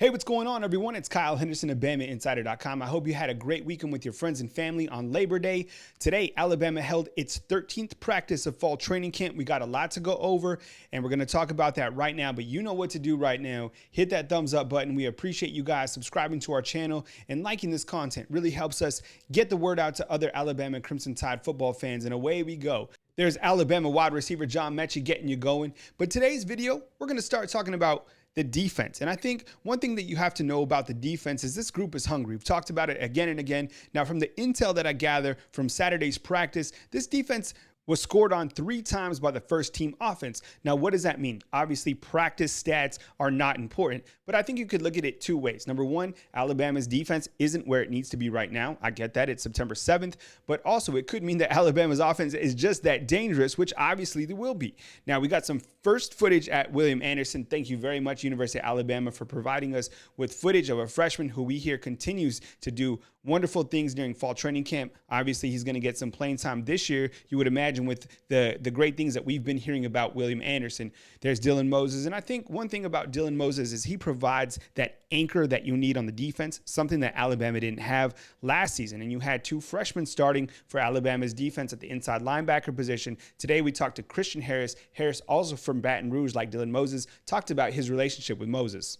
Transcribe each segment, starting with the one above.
Hey, what's going on, everyone? It's Kyle Henderson of BamaInsider.com. I hope you had a great weekend with your friends and family on Labor Day. Today, Alabama held its 13th practice of fall training camp. We got a lot to go over, and we're going to talk about that right now. But you know what to do right now. Hit that thumbs up button. We appreciate you guys subscribing to our channel and liking this content. Really helps us get the word out to other Alabama Crimson Tide football fans, and away we go. There's Alabama wide receiver John Metchie getting you going. But today's video, we're going to start talking about the defense. And I think one thing that you have to know about the defense is this group is hungry. We've talked about it again and again. Now, from the intel that I gather from Saturday's practice, this defense was scored on 3 times by the first team offense. Now, what does that mean? Obviously, practice stats are not important, but I think you could look at it 2 ways. Number one, Alabama's defense isn't where it needs to be right now. I get that. It's September 7th, but also it could mean that Alabama's offense is just that dangerous, which obviously they will be. Now, we got some first footage at William Anderson. Thank you very much, University of Alabama, for providing us with footage of a freshman who we hear continues to do wonderful things during fall training camp. Obviously, he's going to get some playing time this year, you would imagine, with the great things that we've been hearing about William Anderson. There's Dylan Moses, and I think one thing about Dylan Moses is he provides that anchor that you need on the defense, something that Alabama didn't have last season. And you had 2 freshmen starting for Alabama's defense at the inside linebacker position. Today, we talked to Christian Harris. Harris, also from Baton Rouge, like Dylan Moses, talked about his relationship with Moses.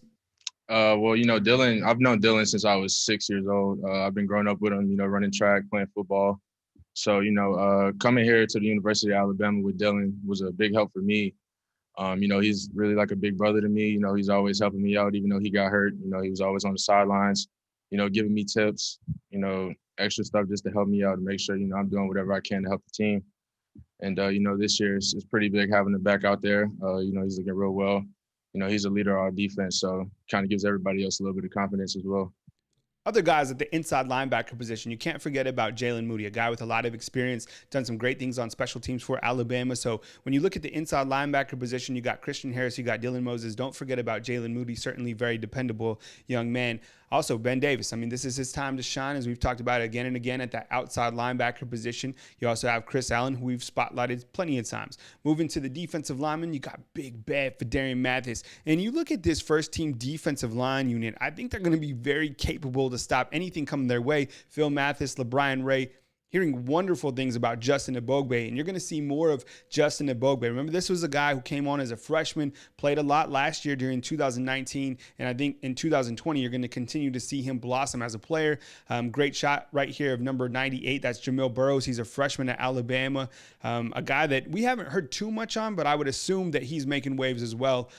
Well, Dylan, I've known Dylan since I was 6 years old. I've been growing up with him, running track, playing football. So, coming here to the University of Alabama with Dylan was a big help for me. He's really like a big brother to me. He's always helping me out, even though he got hurt. He was always on the sidelines, giving me tips, extra stuff just to help me out and make sure, I'm doing whatever I can to help the team. And, this year it's pretty big having him back out there. He's looking real well. He's a leader of our defense, so kind of gives everybody else a little bit of confidence as well. Other guys at the inside linebacker position, you can't forget about Jalen Moody, a guy with a lot of experience, done some great things on special teams for Alabama. So when you look at the inside linebacker position, you got Christian Harris, you got Dylan Moses. Don't forget about Jalen Moody, certainly very dependable young man. Also, Ben Davis. I mean, this is his time to shine, as we've talked about again and again at that outside linebacker position. You also have Chris Allen, who we've spotlighted plenty of times. Moving to the defensive lineman, you got big, bad Phidarian Mathis. And you look at this first-team defensive line unit, I think they're going to be very capable to stop anything coming their way. Phil Mathis, LeBron Ray, hearing wonderful things about Justin Eboigbe, and you're going to see more of Justin Eboigbe. Remember, this was a guy who came on as a freshman, played a lot last year during 2019, and I think in 2020, you're going to continue to see him blossom as a player. Great shot right here of number 98. That's Jamil Burroughs. He's a freshman at Alabama, a guy that we haven't heard too much on, but I would assume that he's making waves as well.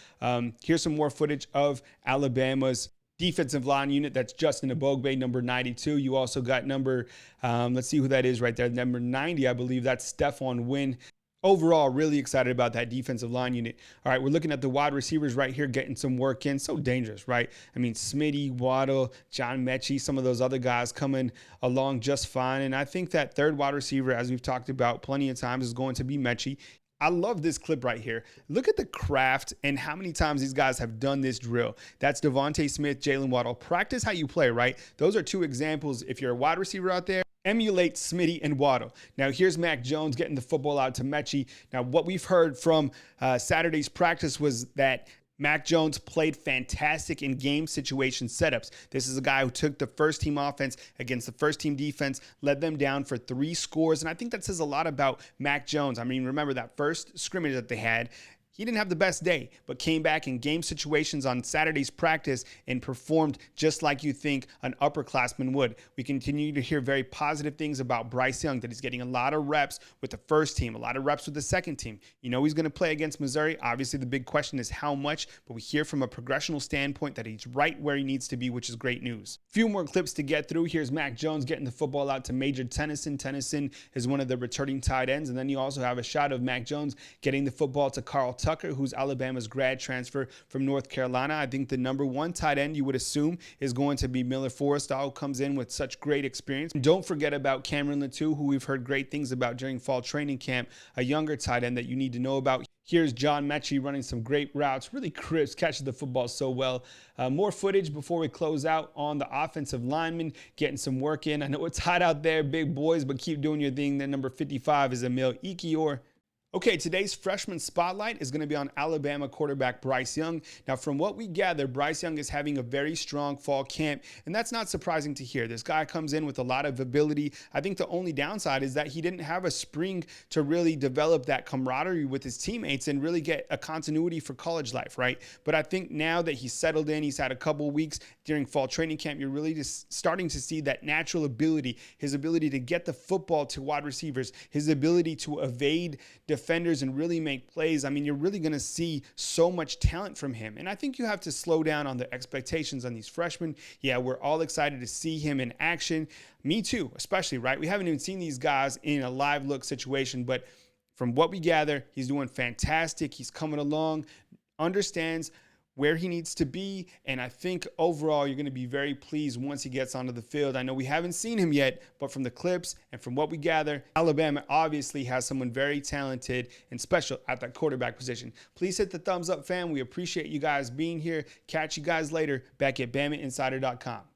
Here's some more footage of Alabama's defensive line unit. That's Justin Eboigbe, number 92. You also got number, let's see who that is right there, number 90, I believe. That's Stephon Wynn. Overall, really excited about that defensive line unit. All right, we're looking at the wide receivers right here, getting some work in. So dangerous, right? I mean, Smitty, Waddle, John Metchie, some of those other guys coming along just fine. And I think that third wide receiver, as we've talked about plenty of times, is going to be Metchie. I love this clip right here. Look at the craft and how many times these guys have done this drill. That's Devontae Smith, Jaylen Waddle. Practice how you play, right? Those are 2 examples. If you're a wide receiver out there, emulate Smitty and Waddle. Now, here's Mac Jones getting the football out to Metchie. Now, what we've heard from Saturday's practice was that Mac Jones played fantastic in game situation setups. This is a guy who took the first-team offense against the first-team defense, led them down for 3 scores, and I think that says a lot about Mac Jones. I mean, remember that first scrimmage that they had, he didn't have the best day, but came back in game situations on Saturday's practice and performed just like you think an upperclassman would. We continue to hear very positive things about Bryce Young, that he's getting a lot of reps with the first team, a lot of reps with the second team. You know he's going to play against Missouri. Obviously, the big question is how much, but we hear from a progressional standpoint that he's right where he needs to be, which is great news. Few more clips to get through. Here's Mac Jones getting the football out to Major Tennyson. Tennyson is one of the returning tight ends, and then you also have a shot of Mac Jones getting the football to Carl Tucker, who's Alabama's grad transfer from North Carolina. I think the number 1 tight end you would assume is going to be Miller Forrestall, who comes in with such great experience. And don't forget about Cameron Latou, who we've heard great things about during fall training camp, a younger tight end that you need to know about. Here's John Metchie running some great routes, really crisp, catches the football so well. More footage before we close out on the offensive linemen, getting some work in. I know it's hot out there, big boys, but keep doing your thing. Then number 55 is Emil Ikior. Okay, today's freshman spotlight is going to be on Alabama quarterback Bryce Young. Now, from what we gather, Bryce Young is having a very strong fall camp, and that's not surprising to hear. This guy comes in with a lot of ability. I think the only downside is that he didn't have a spring to really develop that camaraderie with his teammates and really get a continuity for college life, right? But I think now that he's settled in, he's had a couple weeks during fall training camp, you're really just starting to see that natural ability, his ability to get the football to wide receivers, his ability to evade defenders and really make plays. I mean, you're really going to see so much talent from him. And I think you have to slow down on the expectations on these freshmen. Yeah, we're all excited to see him in action. Me too, especially, right? We haven't even seen these guys in a live look situation, but from what we gather, he's doing fantastic. He's coming along, understands where he needs to be, and I think overall you're going to be very pleased once he gets onto the field. I know we haven't seen him yet, but from the clips and from what we gather, Alabama obviously has someone very talented and special at that quarterback position. Please hit the thumbs up, fam. We appreciate you guys being here. Catch you guys later back at BamaInsider.com.